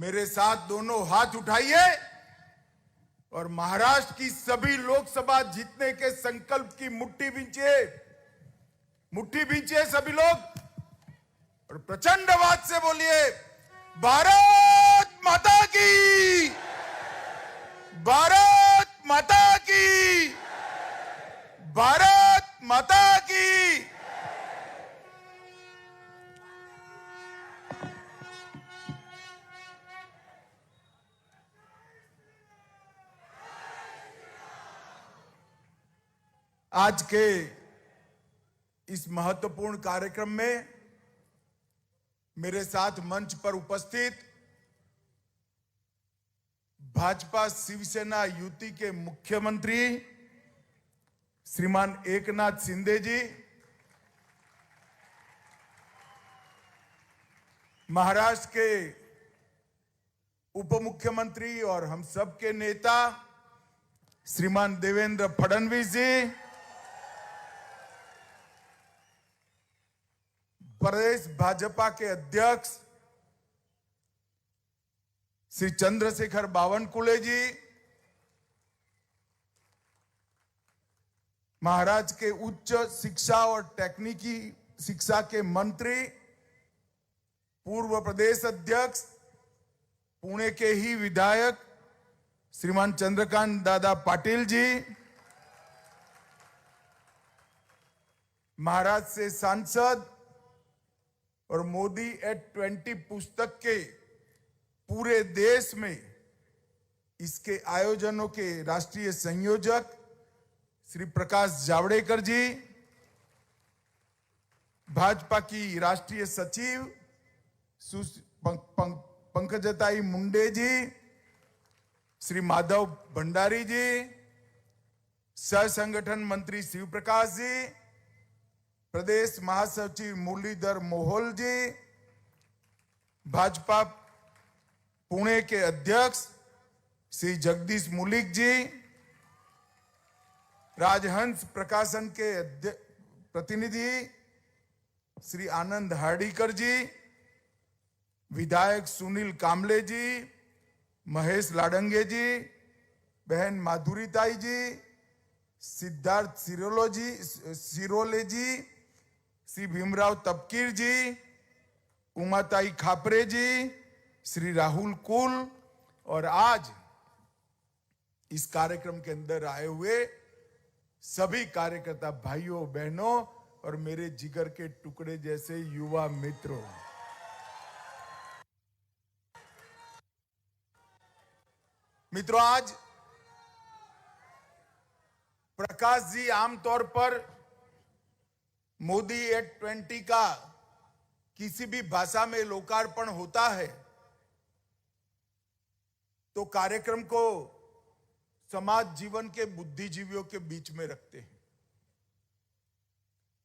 मेरे साथ दोनों हाथ उठाइए और महाराष्ट्र की सभी लोकसभा जीतने के संकल्प की मुट्ठी भींचिए सभी लोग और प्रचंड आवाज से बोलिए, भारत माता की, भारत माता की, भारत माता की। आज के इस महत्वपूर्ण कार्यक्रम में मेरे साथ मंच पर उपस्थित भाजपा शिवसेना युति के मुख्यमंत्री श्रीमान एकनाथ शिंदे जी, महाराष्ट्र के उप मुख्यमंत्री और हम सब के नेता श्रीमान देवेंद्र फडणवीस जी, प्रदेश भाजपा के अध्यक्ष श्री चंद्रशेखर बावनकुळे जी, महाराष्ट्र के उच्च शिक्षा और तकनीकी शिक्षा के मंत्री, पूर्व प्रदेश अध्यक्ष, पुणे के ही विधायक श्रीमान चंद्रकांत दादा पाटिल जी, महाराष्ट्र से सांसद और मोदी एट 20 पुस्तक के पूरे देश में इसके आयोजनों के राष्ट्रीय संयोजक श्री प्रकाश जावड़ेकर जी, भाजपा की राष्ट्रीय सचिव पंकजताई मुंडे जी, श्री माधव भंडारी जी, सह संगठन मंत्री शिव प्रकाश जी, प्रदेश महासचिव मुरलीधर मोहोल जी, भाजपा पुणे के अध्यक्ष श्री जगदीश मुलिक जी, राजहंस प्रकाशन के प्रतिनिधि श्री आनंद हार्डीकर जी, विधायक सुनील कामले जी, महेश लाडंगे जी, बहन माधुरीताई जी, सिद्धार्थ सिरोले जी, श्री भीमराव तपकीर जी, उमाताई खापरे जी, श्री राहुल कुल और आज इस कार्यक्रम के अंदर आए हुए सभी कार्यकर्ता भाइयों बहनों और मेरे जिगर के टुकड़े जैसे युवा मित्रों। मित्रों, आज प्रकाश जी आमतौर पर मोदी एट 20 का किसी भी भाषा में लोकार्पण होता है तो कार्यक्रम को समाज जीवन के बुद्धिजीवियों के बीच में रखते हैं,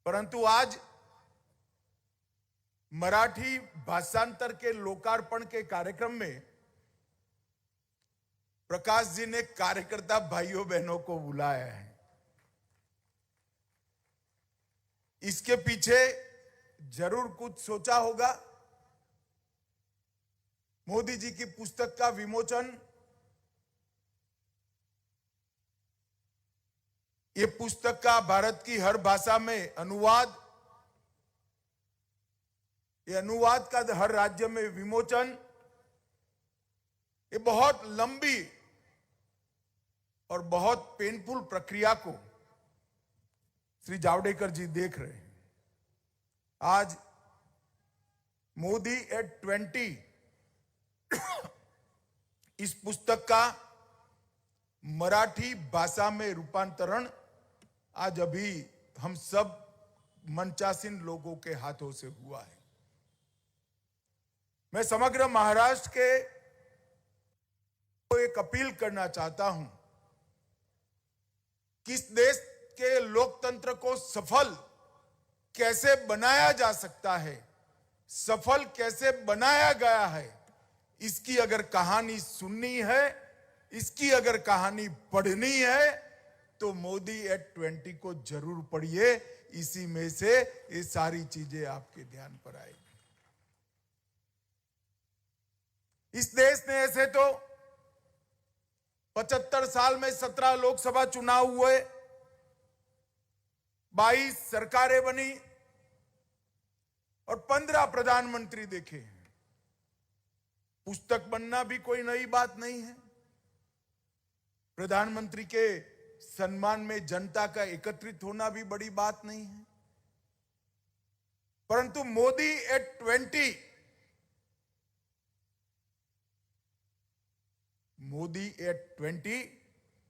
परंतु आज मराठी भाषांतर के लोकार्पण के कार्यक्रम में प्रकाश जी ने कार्यकर्ता भाइयों बहनों को बुलाया है। इसके पीछे जरूर कुछ सोचा होगा। मोदी जी की पुस्तक का विमोचन, ये पुस्तक का भारत की हर भाषा में अनुवाद, ये अनुवाद का हर राज्य में विमोचन, ये बहुत लंबी और बहुत पेनफुल प्रक्रिया को श्री जावड़ेकर जी देख रहे हैं। आज मोदी एट 20 इस पुस्तक का मराठी भाषा में रूपांतरण आज अभी हम सब मंचासीन लोगों के हाथों से हुआ है। मैं समग्र महाराष्ट्र के को एक अपील करना चाहता हूं कि इस देश के लोकतंत्र को सफल कैसे बनाया जा सकता है, सफल कैसे बनाया गया है, इसकी अगर कहानी सुननी है, इसकी अगर कहानी पढ़नी है तो मोदी एट 20 को जरूर पढ़िए। इसी में से ये सारी चीजें आपके ध्यान पर आएगी। इस देश ने ऐसे तो 75 साल में 17 लोकसभा चुनाव हुए, 22 सरकारें बनी और 15 प्रधानमंत्री देखे। पुस्तक बनना भी कोई नई बात नहीं है। प्रधानमंत्री के सम्मान में जनता का एकत्रित होना भी बड़ी बात नहीं है। परंतु मोदी एट 20, मोदी एट 20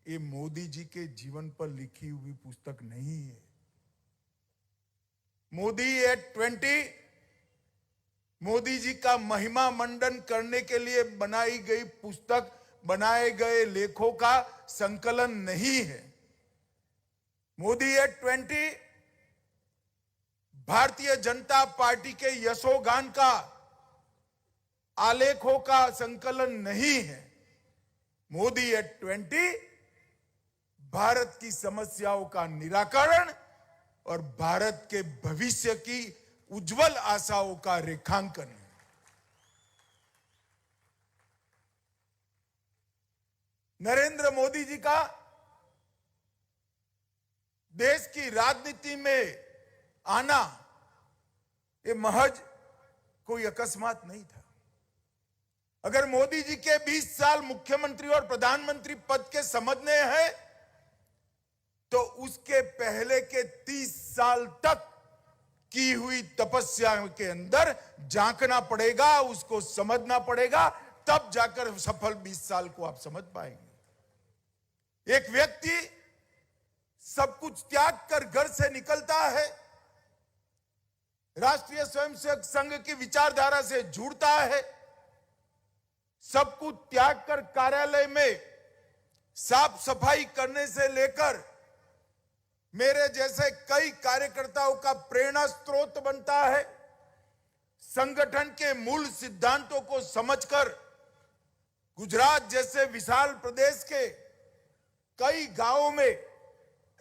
ये मोदी जी के जीवन पर लिखी हुई पुस्तक नहीं है। मोदी एट 20 मोदी जी का महिमा मंडन करने के लिए बनाई गई पुस्तक, बनाए गए लेखों का संकलन नहीं है। मोदी एट 20 भारतीय जनता पार्टी के यशोगान का आलेखों का संकलन नहीं है। मोदी एट 20 भारत की समस्याओं का निराकरण और भारत के भविष्य की उज्जवल आशाओं का रेखांकन है। नरेंद्र मोदी जी का देश की राजनीति में आना ये महज कोई अकस्मात नहीं था। अगर मोदी जी के 20 साल मुख्यमंत्री और प्रधानमंत्री पद के समझने हैं तो उसके पहले के 30 साल तक की हुई तपस्या के अंदर झांकना पड़ेगा, उसको समझना पड़ेगा, तब जाकर सफल 20 साल को आप समझ पाएंगे। एक व्यक्ति सब कुछ त्याग कर घर से निकलता है, राष्ट्रीय स्वयंसेवक संघ की विचारधारा से जुड़ता है, सब कुछ त्याग कर कार्यालय में साफ सफाई करने से लेकर मेरे जैसे कई कार्यकर्ताओं का प्रेरणा स्रोत बनता है। संगठन के मूल सिद्धांतों को समझकर गुजरात जैसे विशाल प्रदेश के कई गांवों में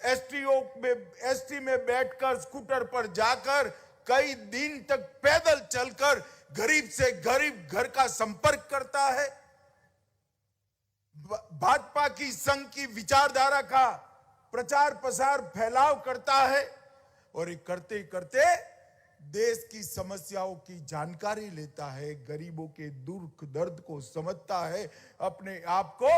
एसटी में बैठकर स्कूटर पर जाकर कई दिन तक पैदल चलकर गरीब से गरीब घर का संपर्क करता है, भाजपा की संघ की विचारधारा का प्रचार प्रसार फैलाव करता है और ये करते करते देश की समस्याओं की जानकारी लेता है, गरीबों के दुख दर्द को समझता है, अपने आप को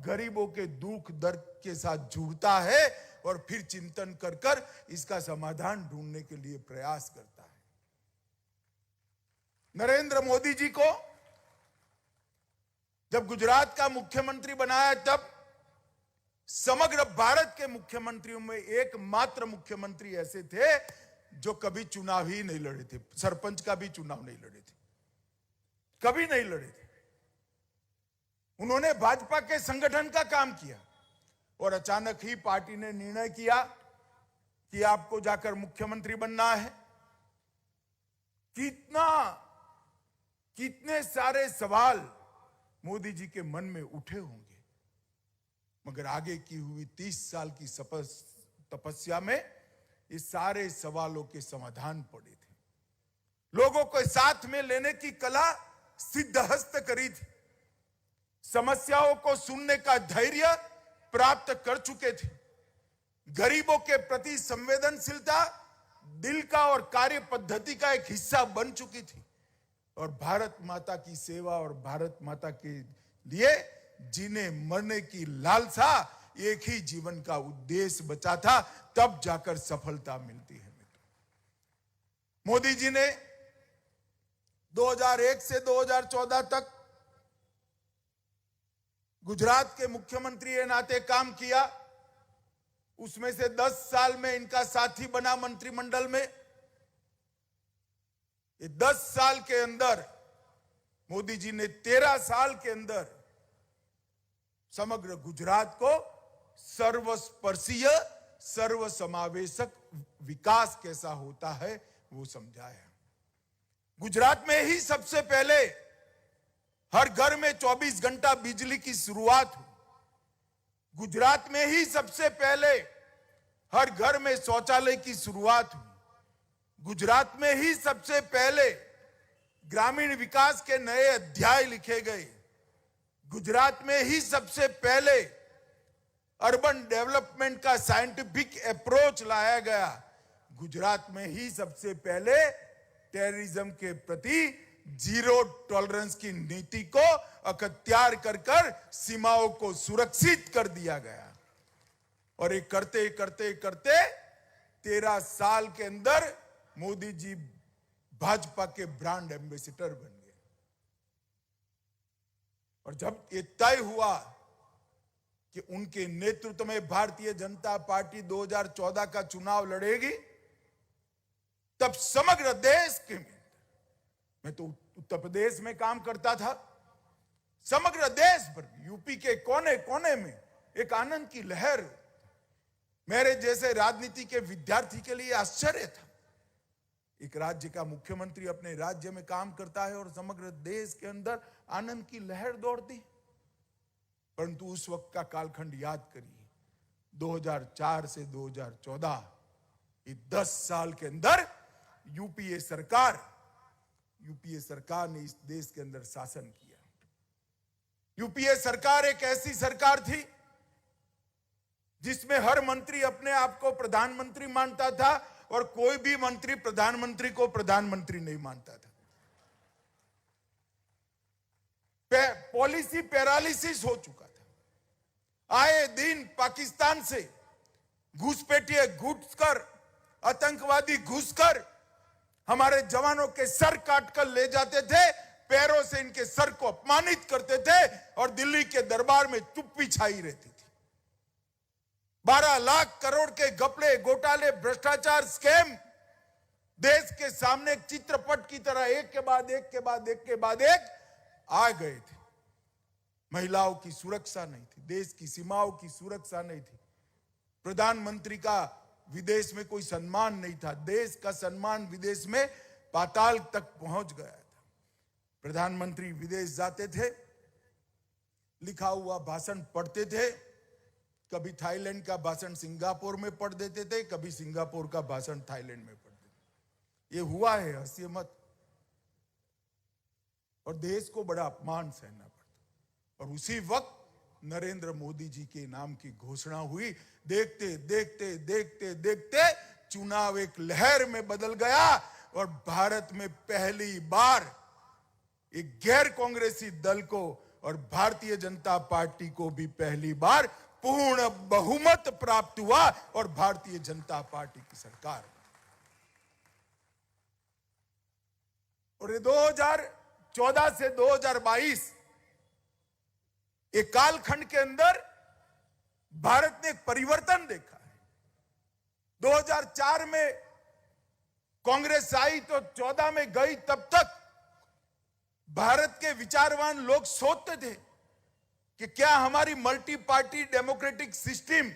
गरीबों के दुख दर्द के साथ जुड़ता है और फिर चिंतन कर कर इसका समाधान ढूंढने के लिए प्रयास करता है। नरेंद्र मोदी जी को जब गुजरात का मुख्यमंत्री बनाया तब समग्र भारत के मुख्यमंत्रियों में एकमात्र मुख्यमंत्री ऐसे थे जो कभी चुनाव ही नहीं लड़े थे, सरपंच का भी चुनाव नहीं लड़े थे, कभी नहीं लड़े थे। उन्होंने भाजपा के संगठन का काम किया और अचानक ही पार्टी ने निर्णय किया कि आपको जाकर मुख्यमंत्री बनना है। कितने सारे सवाल मोदी जी के मन में उठे होंगे, मगर आगे की हुई 30 साल की तपस्या में इस सारे सवालों के समाधान पड़े थे। लोगों को साथ में लेने की कला सिद्धहस्त करी थी, समस्याओं को सुनने का धैर्य प्राप्त कर चुके थे, गरीबों के प्रति संवेदनशीलता दिल का और कार्य पद्धति का एक हिस्सा बन चुकी थी और भारत माता की सेवा और भारत माता के लिए जीने मरने की लालसा एक ही जीवन का उद्देश्य बचा था, तब जाकर सफलता मिलती है। मोदी जी ने 2001 से 2014 तक गुजरात के मुख्यमंत्री के नाते काम किया। उसमें से 10 साल में इनका साथी बना मंत्रिमंडल में। ये 10 साल के अंदर मोदी जी ने 13 साल के अंदर समग्र गुजरात को सर्वस्पर्शीय सर्वसमावेशक विकास कैसा होता है वो समझाया। गुजरात में ही सबसे पहले हर घर में 24 घंटा बिजली की शुरुआत हुई। गुजरात में ही सबसे पहले हर घर में शौचालय की शुरुआत हुई। गुजरात में ही सबसे पहले ग्रामीण विकास के नए अध्याय लिखे गए। गुजरात में ही सबसे पहले अर्बन डेवलपमेंट का साइंटिफिक अप्रोच लाया गया। गुजरात में ही सबसे पहले टेररिज्म के प्रति जीरो टॉलरेंस की नीति को अख्तियार कर सीमाओं को सुरक्षित कर दिया गया। और ये करते करते करते 13 साल के अंदर मोदी जी भाजपा के ब्रांड एम्बेसडर बन गए। और जब ये तय हुआ कि उनके नेतृत्व में भारतीय जनता पार्टी 2014 का चुनाव लड़ेगी, तब समग्र देश के, मैं तो उत्तर प्रदेश में काम करता था, समग्र देश भर, यूपी के कोने कोने में एक आनंद की लहर। मेरे जैसे राजनीति के विद्यार्थी के लिए आश्चर्य था। एक राज्य का मुख्यमंत्री अपने राज्य में काम करता है और समग्र देश के अंदर आनंद की लहर दौड़ती। परंतु उस वक्त का कालखंड याद करिए, 2004 से 2014, ये 10 साल के अंदर यूपीए सरकार ने इस देश के अंदर शासन किया। यूपीए सरकार एक ऐसी सरकार थी जिसमें हर मंत्री अपने आप को प्रधानमंत्री मानता था और कोई भी मंत्री प्रधानमंत्री को प्रधानमंत्री नहीं मानता था। पॉलिसी पैरालिसिस हो चुका था। आए दिन पाकिस्तान से घुसपैठिए घुसकर, आतंकवादी घुसकर हमारे जवानों के सर काटकर ले जाते थे, पैरों से इनके सर को अपमानित करते थे और दिल्ली के दरबार में चुप्पी छाई रहती थी। 12 लाख करोड़ के घपले, घोटाले, भ्रष्टाचार, स्कैम देश के सामने एक चित्रपट की तरह एक के बाद एक के बाद एक के बाद एक आ गए थे। महिलाओं की सुरक्षा नहीं थी, देश की सीमाओं की सुरक्षा नहीं थी, प्रधानमंत्री का विदेश में कोई सम्मान नहीं था, देश का सम्मान विदेश में पाताल तक पहुंच गया था। प्रधानमंत्री विदेश जाते थे, लिखा हुआ भाषण पढ़ते थे, कभी थाईलैंड का भाषण सिंगापुर में पढ़ देते थे, कभी सिंगापुर का भाषण थाईलैंड में पढ़ देते थे। ये हुआ है, हंसिए मत। और देश को बड़ा अपमान सहना पड़ता। और उसी वक्त नरेंद्र मोदी जी के नाम की घोषणा हुई। देखते देखते देखते देखते चुनाव एक लहर में बदल गया और भारत में पहली बार एक गैर कांग्रेसी दल को और भारतीय जनता पार्टी को भी पहली बार पूर्ण बहुमत प्राप्त हुआ और भारतीय जनता पार्टी की सरकार। और ये 2014 से 2022 एक कालखंड के अंदर भारत ने एक परिवर्तन देखा है। 2004 में कांग्रेस आई तो 14 में गई, तब तक भारत के विचारवान लोग सोचते थे कि क्या हमारी मल्टी पार्टी डेमोक्रेटिक सिस्टम,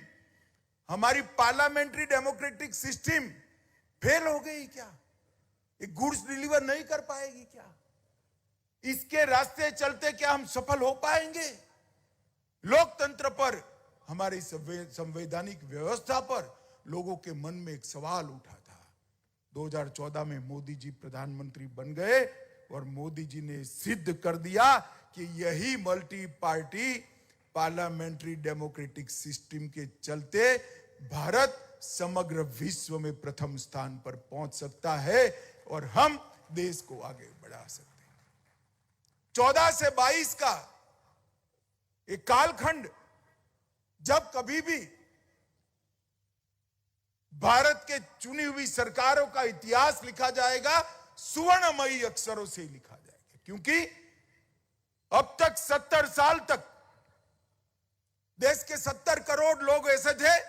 हमारी पार्लियामेंट्री डेमोक्रेटिक सिस्टम फेल हो गई क्या? ये गुड्स डिलीवर नहीं कर पाएगी क्या? इसके रास्ते चलते क्या हम सफल हो पाएंगे? लोकतंत्र पर, हमारी संवैधानिक व्यवस्था पर लोगों के मन में एक सवाल उठा था। 2014 में मोदी जी प्रधानमंत्री बन गए और मोदी जी ने सिद्ध कर दिया कि यही multi party parliamentary democratic system के चलते भारत समग्र विश्व में प्रथम स्थान पर पहुंच सकता है और हम देश को आगे बढ़ा सकते हैं। 14 से 22 का एक कालखंड, जब कभी भी भारत के चुनी हुई सरकारों का इतिहास लिखा जाएगा, सुवर्णमयी अक्षरों से ही लिखा जाएगा। क्योंकि अब तक 70 साल तक देश के 70 करोड़ लोग ऐसे थे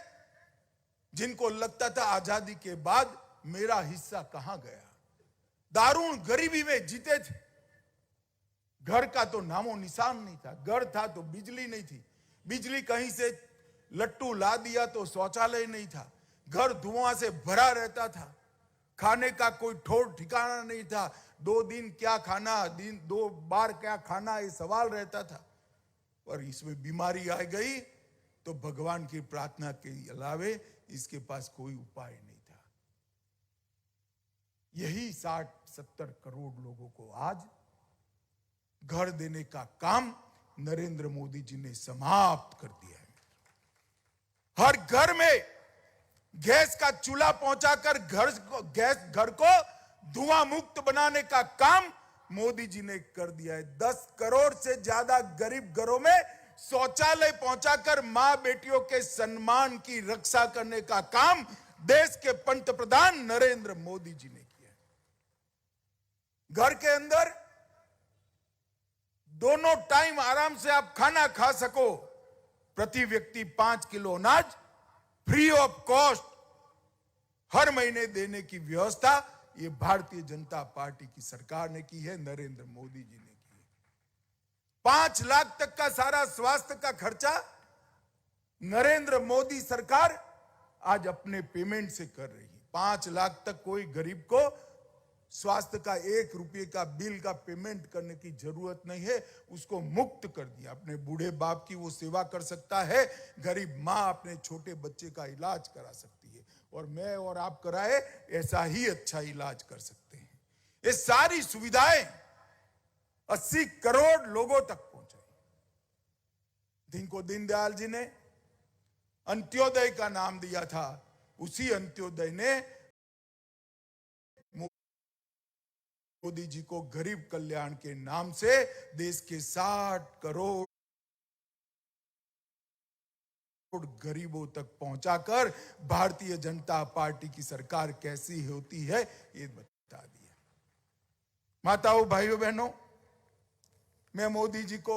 जिनको लगता था आजादी के बाद मेरा हिस्सा कहां गया। दारुण गरीबी में जीते थे, घर का तो नामो निशान नहीं था, घर था तो बिजली नहीं थी, बिजली कहीं से लट्टू ला दिया तो शौचालय नहीं था, घर धुआं से भरा रहता था, खाने का कोई ठोर ठिकाना नहीं था, 2 दिन क्या खाना, 2 बार क्या खाना, ये सवाल रहता था। और इसमें बीमारी आ गई तो भगवान की प्रार्थना के अलावे इसके पास कोई उपाय नहीं था। यही 60-70 करोड़ लोगों को आज घर देने का काम नरेंद्र मोदी जी ने समाप्त कर दिया है। हर घर में गैस का चूल्हा पहुंचाकर घर को धुआं मुक्त बनाने का काम मोदी जी ने कर दिया है। 10 करोड़ से ज्यादा गरीब घरों में शौचालय पहुंचाकर मां बेटियों के सम्मान की रक्षा करने का काम देश के पंतप्रधान नरेंद्र मोदी जी ने किया। घर के अंदर दोनों टाइम आराम से आप खाना खा सको, प्रति व्यक्ति 5 किलो अनाज फ्री ऑफ कॉस्ट हर महीने देने की व्यवस्था ये भारतीय जनता पार्टी की सरकार ने की है, नरेंद्र मोदी जी ने की है। 5 लाख तक का सारा स्वास्थ्य का खर्चा नरेंद्र मोदी सरकार आज अपने पेमेंट से कर रही है। 5 लाख तक कोई गरीब को स्वास्थ्य का 1 रुपये का बिल का पेमेंट करने की जरूरत नहीं है, उसको मुक्त कर दिया। अपने बूढ़े बाप की वो सेवा कर सकता है, गरीब मां अपने छोटे बच्चे का इलाज करा सकती है, और मैं और आप कराए ऐसा ही अच्छा इलाज कर सकते हैं। ये सारी सुविधाएं 80 करोड़ लोगों तक पहुंचाई। जिनको दीनदयाल जी ने अंत्योदय का नाम दिया था, उसी अंत्योदय ने मोदी जी को गरीब कल्याण के नाम से देश के 60 करोड़ गरीबों तक पहुंचाकर भारतीय जनता पार्टी की सरकार कैसी होती है ये बता दिया। माताओं, भाइयों, बहनों, मैं मोदी जी को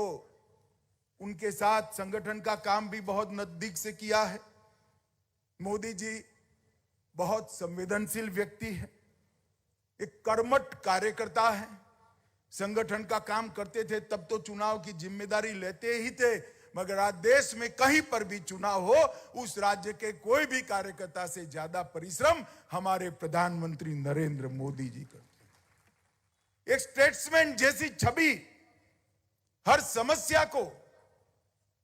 उनके साथ संगठन का काम भी बहुत नजदीक से किया है। मोदी जी बहुत संवेदनशील व्यक्ति है, एक कर्मठ कार्यकर्ता है। संगठन का काम करते थे तब तो चुनाव की जिम्मेदारी लेते ही थे, मगर आज देश में कहीं पर भी चुनाव हो, उस राज्य के कोई भी कार्यकर्ता से ज्यादा परिश्रम हमारे प्रधानमंत्री नरेंद्र मोदी जी करते हैं। एक स्टेट्समैन जैसी छवि, हर समस्या को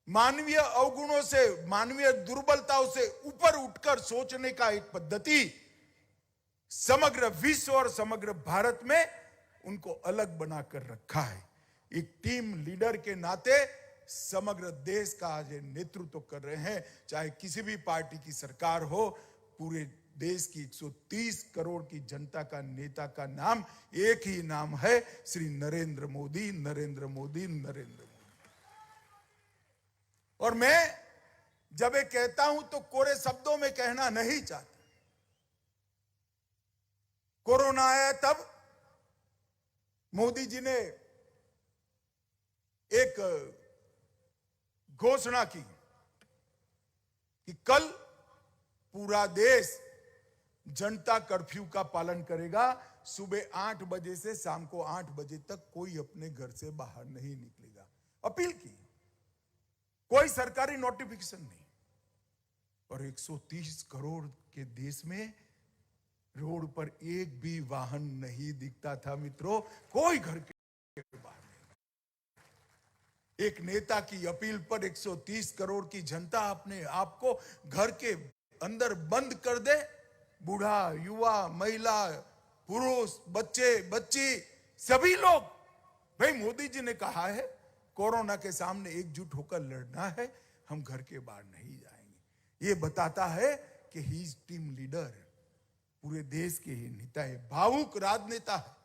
मानवीय अवगुणों से, मानवीय दुर्बलताओं से ऊपर उठकर सोचने का एक पद्धति समग्र विश्व और समग्र भारत में उनको अलग बनाकर रखा है। एक टीम लीडर के नाते समग्र देश का आज नेतृत्व कर रहे हैं। चाहे किसी भी पार्टी की सरकार हो, पूरे देश की 130 करोड़ की जनता का नेता का नाम एक ही नाम है, श्री नरेंद्र मोदी, नरेंद्र मोदी, नरेंद्र मोदी। और मैं जब ये कहता हूं तो कोरे शब्दों में कहना नहीं चाहता। कोरोना आया तब मोदी जी ने एक घोषणा की कि कल पूरा देश जनता कर्फ्यू का पालन करेगा। सुबह 8 बजे से शाम को 8 बजे तक कोई अपने घर से बाहर नहीं निकलेगा। अपील की, कोई सरकारी नोटिफिकेशन नहीं। और 130 करोड़ के देश में रोड पर एक भी वाहन नहीं दिखता था मित्रों, कोई घर के बाहर नहीं। एक नेता की अपील पर 130 करोड़ की जनता अपने आप को घर के अंदर बंद कर दे। बूढ़ा, युवा, महिला, पुरुष, बच्चे, बच्ची, सभी लोग। भाई मोदी जी ने कहा है कोरोना के सामने एकजुट होकर लड़ना है, हम घर के बाहर नहीं जाएंगे। ये बताता है कि ही इज टीम लीडर, पूरे देश के ही नेता है, भावुक राजनेता है।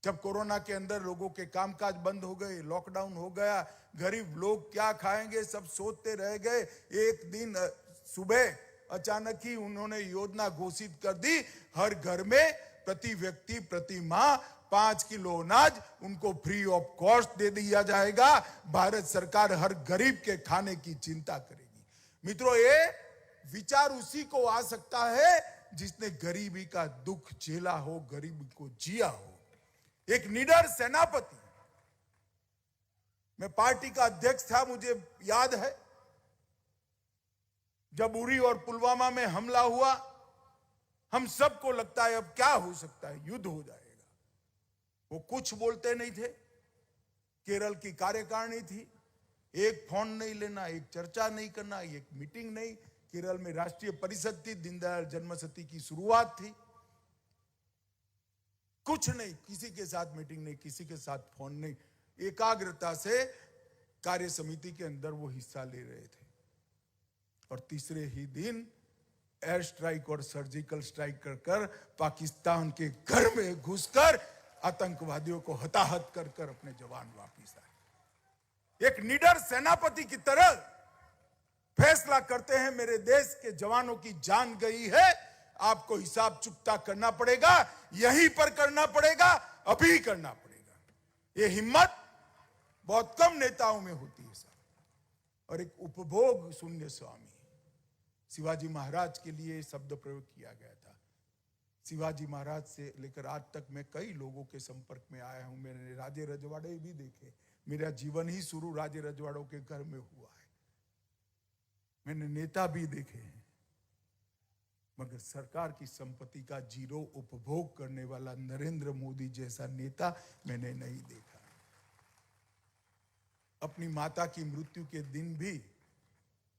जब कोरोना के अंदर लोगों के कामकाज बंद हो गए, लॉकडाउन हो गया, गरीब लोग क्या खाएंगे सब सोचते रह गए। एक दिन सुबह अचानक ही उन्होंने योजना घोषित कर दी, हर घर में प्रति व्यक्ति प्रति माह 5 किलो अनाज उनको फ्री ऑफ कॉस्ट दे दिया जाएगा। भारत सरकार हर गरीब के खाने की चिंता करेगी। मित्रों, ये विचार उसी को आ सकता है जिसने गरीबी का दुख झेला हो, गरीबी को जिया हो। एक निडर सेनापति। मैं पार्टी का अध्यक्ष था, मुझे याद है जब उरी और पुलवामा में हमला हुआ, हम सबको लगता है अब क्या हो सकता है, युद्ध हो जाएगा। वो कुछ बोलते नहीं थे। केरल की कार्यकारिणी थी, एक फोन नहीं लेना, एक चर्चा नहीं करना, एक मीटिंग नहीं। केरल में राष्ट्रीय परिषद थी, दीनदयाल जन्मशती की शुरुआत थी। कुछ नहीं, किसी के साथ मीटिंग नहीं, किसी के साथ फोन नहीं, एकाग्रता से कार्य समिति के अंदर वो हिस्सा ले रहे थे और तीसरे ही दिन एयर स्ट्राइक और सर्जिकल स्ट्राइक कर पाकिस्तान के घर में घुसकर आतंकवादियों को हताहत कर अपने जवान वापिस आए। एक निडर सेनापति की तरह फैसला करते हैं, मेरे देश के जवानों की जान गई है, आपको हिसाब चुकता करना पड़ेगा, यहीं पर करना पड़ेगा, अभी करना पड़ेगा। ये हिम्मत बहुत कम नेताओं में होती है साहब। और एक उपभोग शून्य स्वामी, शिवाजी महाराज के लिए शब्द प्रयोग किया गया था। शिवाजी महाराज से लेकर आज तक मैं कई लोगों के संपर्क में आया हूं। मैंने राजे रजवाड़े भी देखे, मेरा जीवन ही शुरू राजे रजवाड़ों के घर में हुआ है। मैंने नेता भी देखे हैं, मगर सरकार की संपत्ति का जीरो उपभोग करने वाला नरेंद्र मोदी जैसा नेता मैंने नहीं देखा। अपनी माता की मृत्यु के दिन भी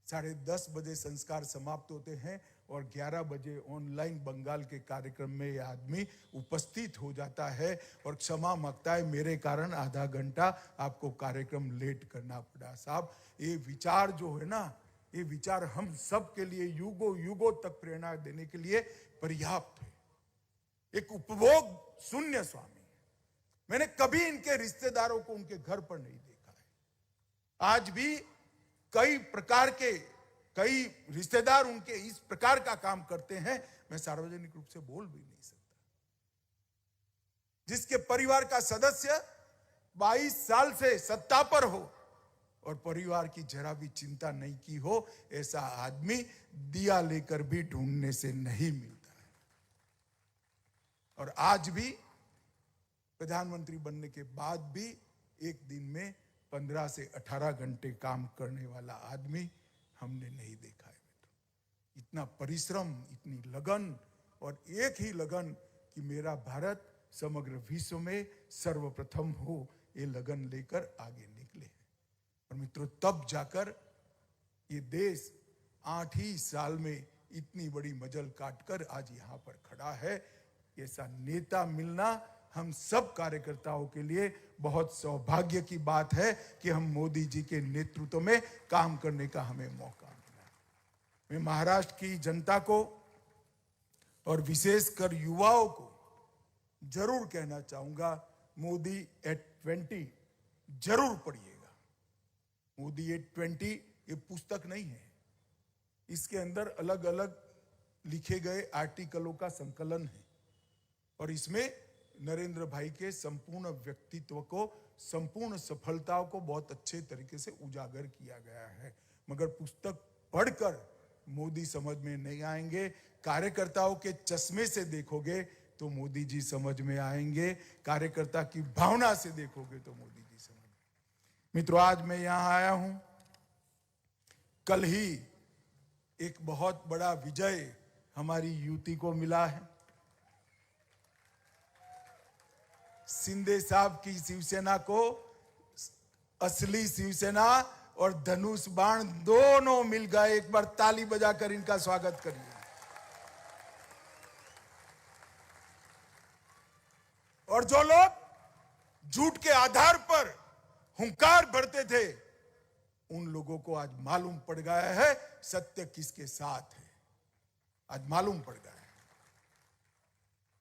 10:30 बजे संस्कार समाप्त होते हैं और 11 बजे ऑनलाइन बंगाल के कार्यक्रम में यह आदमी उपस्थित हो जाता है और क्षमा मांगता है, मेरे कारण आधा घंटा आपको कार्यक्रम लेट करना पड़ा। साहब, ये विचार जो है ना, ये विचार हम सब के लिए युगों युगों तक प्रेरणा देने के लिए पर्याप्त है। एक उपभोग शून्य स्वामी, मैंने कभी इनके रिश्तेदारों को उनके घर पर नहीं देखा है। आज भी कई रिश्तेदार उनके इस प्रकार का काम करते हैं, मैं सार्वजनिक रूप से बोल भी नहीं सकता। जिसके परिवार का सदस्य 22 साल से सत्ता पर हो और परिवार की जरा भी चिंता नहीं की हो, ऐसा आदमी दिया लेकर भी ढूंढने से नहीं मिलता है। और आज भी प्रधानमंत्री बनने के बाद भी एक दिन में 15 से 18 घंटे काम करने वाला आदमी हमने नहीं देखा है। इतना परिश्रम, इतनी लगन, और एक ही लगन कि मेरा भारत समग्र विश्व में सर्वप्रथम हो, ये लगन लेकर आगे निकले हैं। और मित्रों, तब जाकर ये देश 8 ही साल में इतनी बड़ी मजल काटकर आज यहां पर खड़ा है। ऐसा नेता मिलना हम सब कार्यकर्ताओं के लिए बहुत सौभाग्य की बात है कि हम मोदी जी के नेतृत्व में काम करने का हमें मौका मिला। मैं महाराष्ट्र की जनता को और विशेषकर युवाओं को जरूर कहना चाहूंगा, मोदी एट 20 जरूर पढ़िएगा। मोदी एट 20 ये पुस्तक नहीं है, इसके अंदर अलग अलग लिखे गए आर्टिकलों का संकलन है और इसमें नरेंद्र भाई के संपूर्ण व्यक्तित्व को, संपूर्ण सफलताओं को बहुत अच्छे तरीके से उजागर किया गया है। मगर पुस्तक पढ़कर मोदी समझ में नहीं आएंगे, कार्यकर्ताओं के चश्मे से देखोगे तो मोदी जी समझ में आएंगे, कार्यकर्ता की भावना से देखोगे तो मोदी जी समझ में। मित्रों, आज मैं यहां आया हूं, कल ही एक बहुत बड़ा विजय हमारी युति को मिला है। शिंदे साहब की शिवसेना को असली शिवसेना और धनुष बाण दोनों मिल गए। एक बार ताली बजाकर इनका स्वागत करिए। और जो लोग झूठ के आधार पर हुंकार भरते थे, उन लोगों को आज मालूम पड़ गया है सत्य किसके साथ है। आज मालूम पड़ गया है।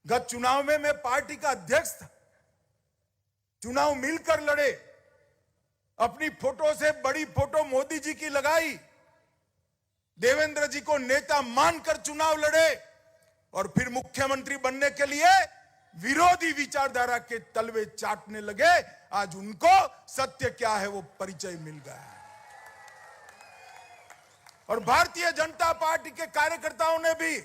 गत चुनाव में मैं पार्टी का अध्यक्ष था, चुनाव मिलकर लड़े, अपनी फोटो से बड़ी फोटो मोदी जी की लगाई, देवेंद्र जी को नेता मानकर चुनाव लड़े और फिर मुख्यमंत्री बनने के लिए विरोधी विचारधारा के तलवे चाटने लगे। आज उनको सत्य क्या है वो परिचय मिल गया है। और भारतीय जनता पार्टी के कार्यकर्ताओं ने भी,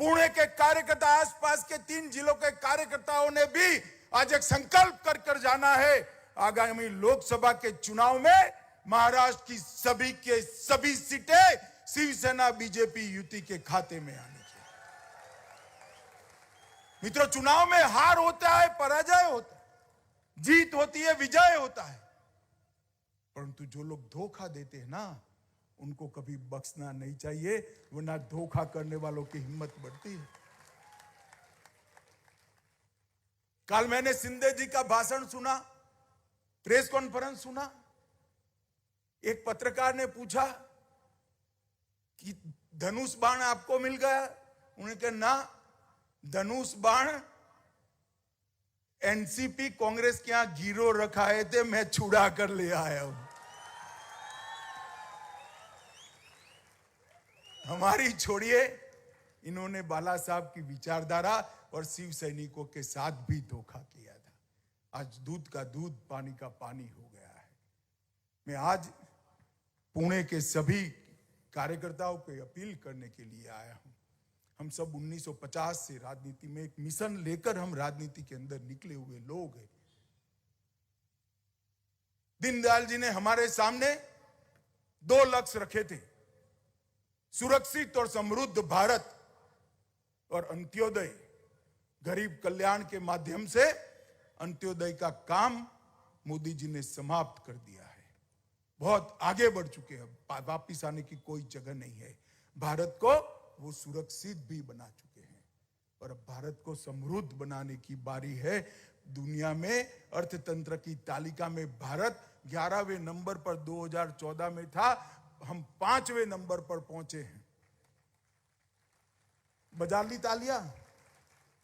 पुणे के कार्यकर्ता, आसपास के 3 जिलों के कार्यकर्ताओं ने भी आज एक संकल्प कर जाना है, आगामी लोकसभा के चुनाव में महाराष्ट्र की सभी सीटें शिवसेना बीजेपी युति के खाते में आनी चाहिए। मित्रों, चुनाव में हार होता है, पराजय होता है, जीत होती है, विजय होता है, परंतु जो लोग धोखा देते हैं ना, उनको कभी बख्शना नहीं चाहिए, वरना धोखा करने वालों की हिम्मत बढ़ती है। कल मैंने शिंदे जी का भाषण सुना, प्रेस कॉन्फ्रेंस सुना, एक पत्रकार ने पूछा कि धनुष बाण आपको मिल गया? उन्होंने कहा ना, धनुष बाण एनसीपी कांग्रेस के यहां गिरो रखाए थे, मैं छुड़ा कर ले आया हूं। हमारी छोड़िए, इन्होंने बाला साहब की विचारधारा और शिव सैनिकों के साथ भी धोखा किया था। आज दूध का दूध, पानी का पानी हो गया है। मैं आज पुणे के सभी कार्यकर्ताओं को अपील करने के लिए आया हूं। हम सब 1950 से राजनीति में एक मिशन लेकर हम राजनीति के अंदर निकले हुए लोग हैं। दीनदयाल जी ने हमारे सामने 2 लक्ष्य रखे थे, सुरक्षित और समृद्ध भारत और अंत्योदय। गरीब कल्याण के माध्यम से अंत्योदय का काम मोदी जी ने समाप्त कर दिया है। बहुत आगे बढ़ चुके हैं, वापिस आने की कोई जगह नहीं है। भारत को वो सुरक्षित भी बना चुके हैं और अब भारत को समृद्ध बनाने की बारी है। दुनिया में अर्थतंत्र की तालिका में भारत 11वें नंबर पर 2014 में था, हम 5वें नंबर पर पहुंचे हैं। बजा ली तालियां।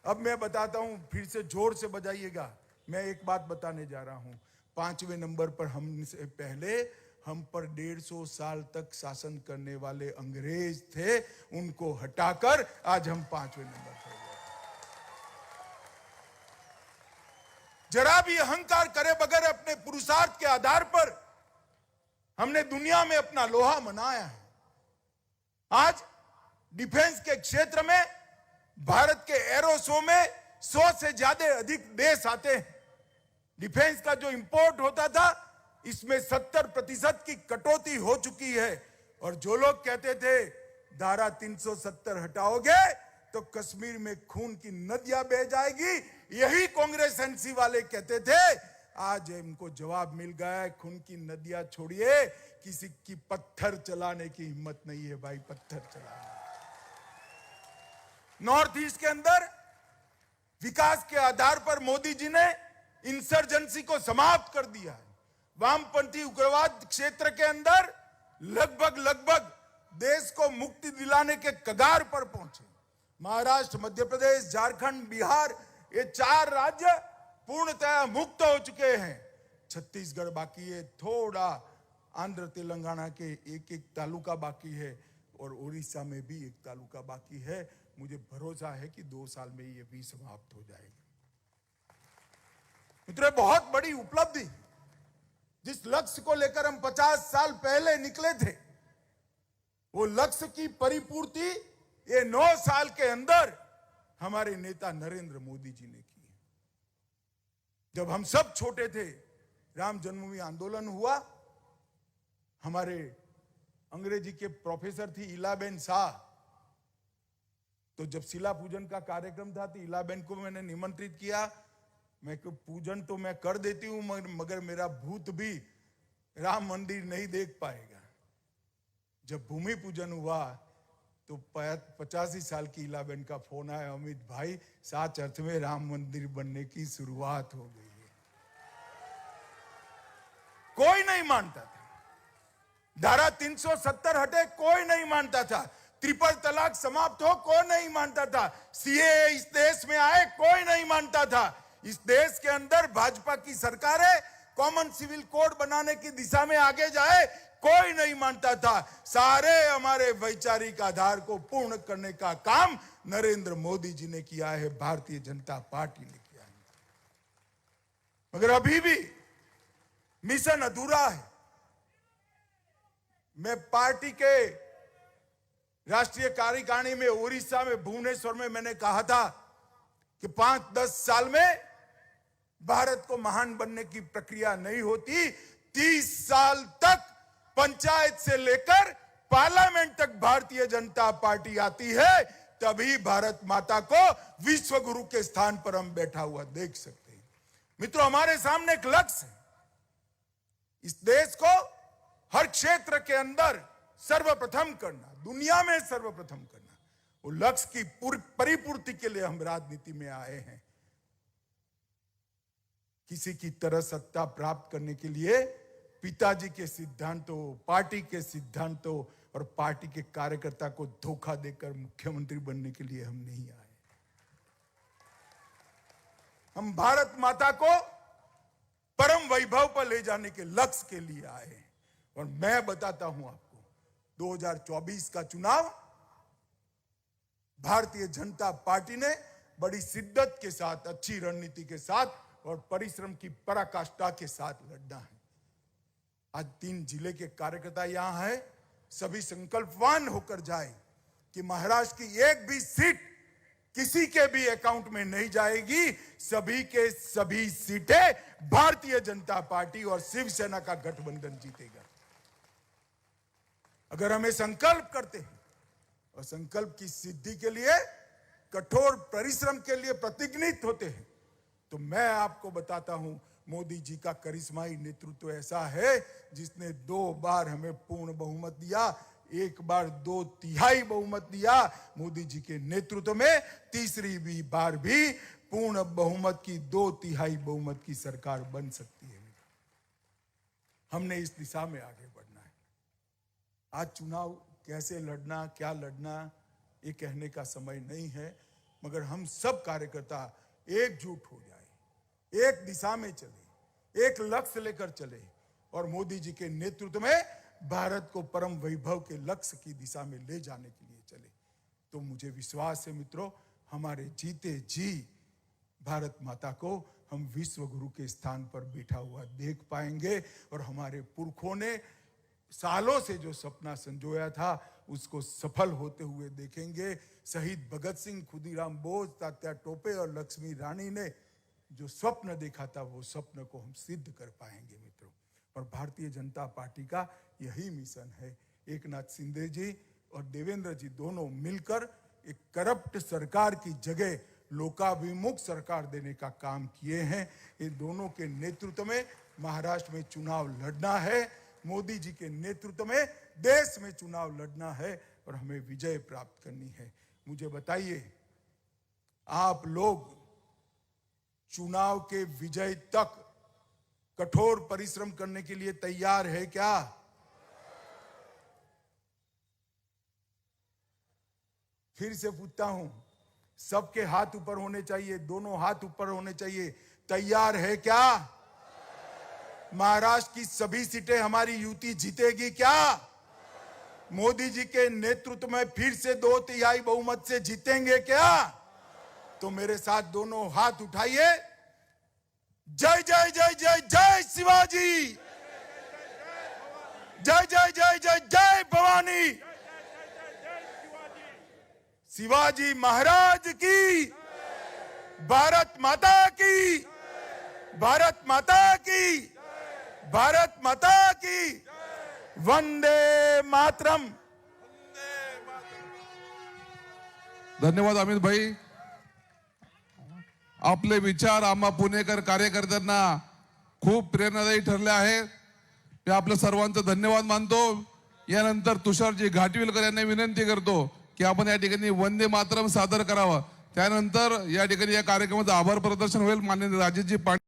अब मैं बताता हूं, फिर से जोर से बजाइएगा। मैं एक बात बताने जा रहा हूं। 5वें नंबर पर हमसे पहले हम पर 150 साल तक शासन करने वाले अंग्रेज थे, उनको हटाकर आज हम 5वें नंबर पर गए। जरा भी अहंकार करे बगैर अपने पुरुषार्थ के आधार पर हमने दुनिया में अपना लोहा मनाया है। आज डिफेंस के क्षेत्र में भारत के एरो शो में 100 से ज्यादा अधिक देश आते हैं। डिफेंस का जो इंपोर्ट होता था, इसमें 70% की कटौती हो चुकी है। और जो लोग कहते थे धारा 370 हटाओगे तो कश्मीर में खून की नदियां बह जाएगी, यही कांग्रेस एनसी वाले कहते थे। आज इनको जवाब मिल गया है, खून की नदियां छोड़िए, किसी की पत्थर चलाने की हिम्मत नहीं है भाई, पत्थर चलाने। नॉर्थ ईस्ट के अंदर विकास के आधार पर मोदी जी ने इंसर्जेंसी को समाप्त कर दिया है। वामपंथी उग्रवाद क्षेत्र के अंदर लगभग देश को मुक्ति दिलाने के कगार पर पहुंचे। महाराष्ट्र, मध्य प्रदेश, झारखंड, बिहार, ये 4 राज्य पूर्णतः मुक्त हो चुके हैं। छत्तीसगढ़ बाकी है, थोड़ा आंध्र तेलंगाना के एक तालुका बाकी है और उड़ीसा में भी एक तालुका बाकी है। मुझे भरोसा है कि 2 साल में ये भी समाप्त हो जाएगी। मित्रों, बहुत बड़ी उपलब्धि, जिस लक्ष्य को लेकर हम 50 साल पहले निकले थे, वो लक्ष्य की परिपूर्ति ये 9 साल के अंदर हमारे नेता नरेंद्र मोदी जी ने की। जब हम सब छोटे थे, राम जन्मभूमि आंदोलन हुआ, हमारे अंग्रेजी के प्रोफेसर थी इलाबेन शाह, तो जब शिला पूजन का कार्यक्रम था तो इलाबेन को मैंने निमंत्रित किया। मैं को पूजन तो मैं कर देती हूं, मगर मेरा भूत भी राम मंदिर नहीं देख पाएगा। जब भूमि पूजन हुआ तो 85 साल की इलाबेन का फोन आया, अमित भाई, सात अर्थ में राम मंदिर बनने की शुरुआत हो गई है। कोई नहीं मानता था, धारा 370 हटे, कोई नहीं मानता था। ट्रिपल तलाक समाप्त हो, कोई नहीं मानता था। सीएए इस देश में आए, कोई नहीं मानता था। इस देश के अंदर भाजपा की सरकार है, कॉमन सिविल कोड बनाने की दिशा में आगे जाए, कोई नहीं मानता था। सारे हमारे वैचारिक आधार को पूर्ण करने का काम नरेंद्र मोदी जी ने किया है, भारतीय जनता पार्टी ने किया है। मगर अभी भी मिशन अधूरा है। मैं पार्टी के राष्ट्रीय कार्यकारिणी में उड़ीसा में भुवनेश्वर में मैंने कहा था कि 5-10 साल में भारत को महान बनने की प्रक्रिया नहीं होती। 30 साल तक पंचायत से लेकर पार्लियामेंट तक भारतीय जनता पार्टी आती है, तभी भारत माता को विश्व गुरु के स्थान पर हम बैठा हुआ देख सकते हैं। मित्रों, हमारे सामने एक लक्ष्य है, इस देश को हर क्षेत्र के अंदर सर्वप्रथम करना, दुनिया में सर्वप्रथम करना। वो लक्ष्य की परिपूर्ति के लिए हम राजनीति में आए हैं। किसी की तरह सत्ता प्राप्त करने के लिए पिताजी के सिद्धांतों, पार्टी के सिद्धांतों और पार्टी के कार्यकर्ता को धोखा देकर मुख्यमंत्री बनने के लिए हम नहीं आए। हम भारत माता को परम वैभव पर ले जाने के लक्ष्य के लिए आए हैं। और मैं बताता हूं आपको, 2024 का चुनाव भारतीय जनता पार्टी ने बड़ी शिद्दत के साथ, अच्छी रणनीति के साथ और परिश्रम की पराकाष्ठा के साथ लड़ना है। आज 3 जिले के कार्यकर्ता यहां हैं, सभी संकल्पवान होकर जाए कि महाराष्ट्र की एक भी सीट किसी के भी अकाउंट में नहीं जाएगी। सभी के सभी सीटें भारतीय जनता पार्टी और शिवसेना का गठबंधन जीतेगा। अगर हमें संकल्प करते हैं और संकल्प की सिद्धि के लिए कठोर परिश्रम के लिए प्रतिज्ञित होते हैं, तो मैं आपको बताता हूं, मोदी जी का करिश्माई नेतृत्व ऐसा है जिसने 2 बार हमें पूर्ण बहुमत दिया, 1 बार 2/3 बहुमत दिया। मोदी जी के नेतृत्व में तीसरी बार भी पूर्ण बहुमत की 2/3 बहुमत की सरकार बन सकती है। हमने इस दिशा में आगे बढ़ना है। आज चुनाव कैसे लड़ना, क्या लड़ना, ये कहने का समय नहीं है, मगर हम सब कार्यकर्ता एकजुट हो जाए, एक दिशा में चले, एक लक्ष्य लेकर चले और मोदी जी के नेतृत्व में भारत को परम वैभव के लक्ष्य की दिशा में ले जाने के लिए चले। तो मुझे विश्वास है मित्रों, हमारे जीते जी भारत माता को हम विश्व गुरु के स्थान पर बैठा हुआ देख पाएंगे और हमारे पुरखों ने सालों से जो सपना संजोया था उसको सफल होते हुए देखेंगे। शहीद भगत सिंह, खुदीराम बोस, तात्या टोपे और लक्ष्मी रानी ने जो स्वप्न देखा था वो स्वप्न को हम सिद्ध कर पाएंगे मित्रों। और भारतीय जनता पार्टी का यही मिशन है। एकनाथ शिंदे जी और देवेंद्र जी दोनों मिलकर एक करप्ट सरकार की जगह लोकाभिमुख सरकार देने का काम किए हैं। ये दोनों के नेतृत्व में महाराष्ट्र में चुनाव लड़ना है, मोदी जी के नेतृत्व में देश में चुनाव लड़ना है और हमें विजय प्राप्त करनी है। मुझे बताइए, आप लोग चुनाव के विजय तक कठोर परिश्रम करने के लिए तैयार है क्या? फिर से पूछता हूं, सबके हाथ ऊपर होने चाहिए, दोनों हाथ ऊपर होने चाहिए। तैयार है क्या? महाराष्ट्र की सभी सीटें हमारी युति जीतेगी क्या? मोदी जी के नेतृत्व में फिर से 2/3 बहुमत से जीतेंगे क्या? तो मेरे साथ दोनों हाथ उठाइए। जय जय जय जय जय शिवाजी, जय जय जय जय जय भवानी, शिवाजी महाराज की, भारत माता की, भारत माता की, भारत माता की, वंदे मातरम। धन्यवाद अमित भाई. आपले विचार आम्हा पुणेकर कार्यकर्त्यांना खूप प्रेरणादायी ठरले आहेत. मी आपल्या सर्वांचा धन्यवाद मानतो. यानंतर तुषारजी घाटविलकर यांना विनंती करतो की आपण या ठिकाणी वंदे मातरम सादर करावा. त्यानंतर या ठिकाणी या कार्यक्रमाचं आभार प्रदर्शन होईल. माननीय राजेशजी पाटील